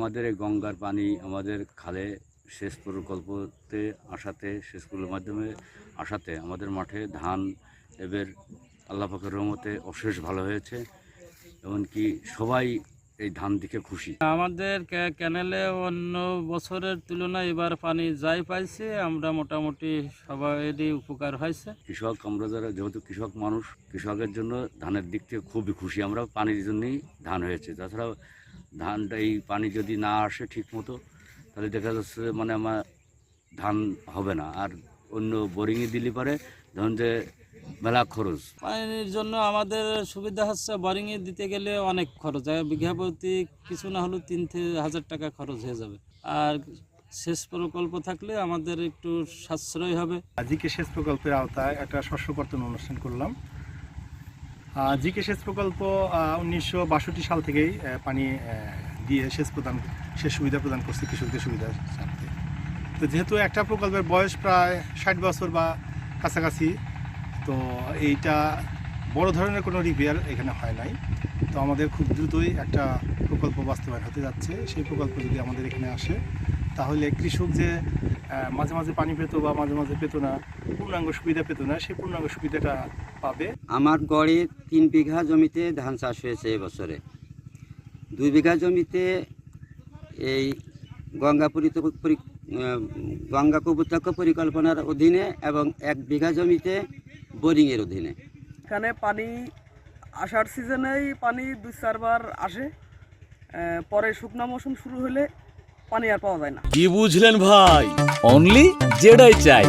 আমাদের এই গঙ্গার পানি আমাদের খালে সেচ প্রকল্পতে সেচ প্রকল্পের মাধ্যমে আসাতে আমাদের মাঠে ধান এবার আল্লাহ পাকের রহমতে অশেষ ভালো হয়েছে। এমনকি সবাই এই ধান দেখে খুশি। আমাদের ক্যানেলে অন্য বছরের তুলনায় এবার পানি যাই পাইছে, আমরা মোটামুটি সবাইয়েরই উপকার হয়েছে। কৃষক আমরা যারা, যেহেতু কৃষক মানুষ, কৃষকের জন্য ধানের দিক থেকে খুবই খুশি আমরা। পানির জন্যই ধান হয়েছে। তাছাড়াও ধানটা এই পানি যদি না আসে ঠিক মতো, তাহলে দেখা যাচ্ছে মানে আমার ধান হবে না। আর অন্য বোরিংয়ে দিলে পারে ধরুন যে মেলা খরচ। পানির জন্য আমাদের সুবিধা হচ্ছে, বোরিংয়ে দিতে গেলে অনেক খরচ হয়, বিঘা প্রতি কিছু না হলেও 3,000 টাকা খরচ হয়ে যাবে। আর সেচ প্রকল্প থাকলে আমাদের একটু সাশ্রয় হবে। জিকে সেচ প্রকল্পের আওতায় একটা শস্য কর্তন অনুষ্ঠান করলাম। জিকে সেচ প্রকল্প 1962 সাল থেকেই পানি দিয়ে সেচ সুবিধা প্রদান করছে কৃষকদের সুবিধার স্বার্থে। তো যেহেতু একটা প্রকল্পের বয়স প্রায় 60 বছর বা কাছাকাছি, তো এইটা বড় ধরনের কোনো রিপেয়ার এখানে হয় নাই। তো আমাদের খুব দ্রুতই একটা প্রকল্প বাস্তবায়ন হতে যাচ্ছে। সেই প্রকল্প যদি আমাদের এখানে আসে, তাহলে কৃষক যে মাঝে মাঝে পানি পেত বা মাঝে মাঝে পেত না, পূর্ণাঙ্গ সুবিধা পেত না, সেই পূর্ণাঙ্গ সুবিধাটা পাবে। আমার গড়ে 3 বিঘা জমিতে ধান চাষ হয়েছে এবছরে। 2 বিঘা জমিতে এই গঙ্গা কপোতাক্ষ পরিকল্পনার অধীনে এবং 1 বিঘা জমিতে বোরিংয়ের অধীনে। এখানে পানি আষাঢ় সিজনেই পানি 2-4 বার আসে, পরে শুকনো মৌসুম শুরু হলে পানি আর পাওয়া যায় না। কি বুঝলেন ভাই? অনলি যেটাই চাই।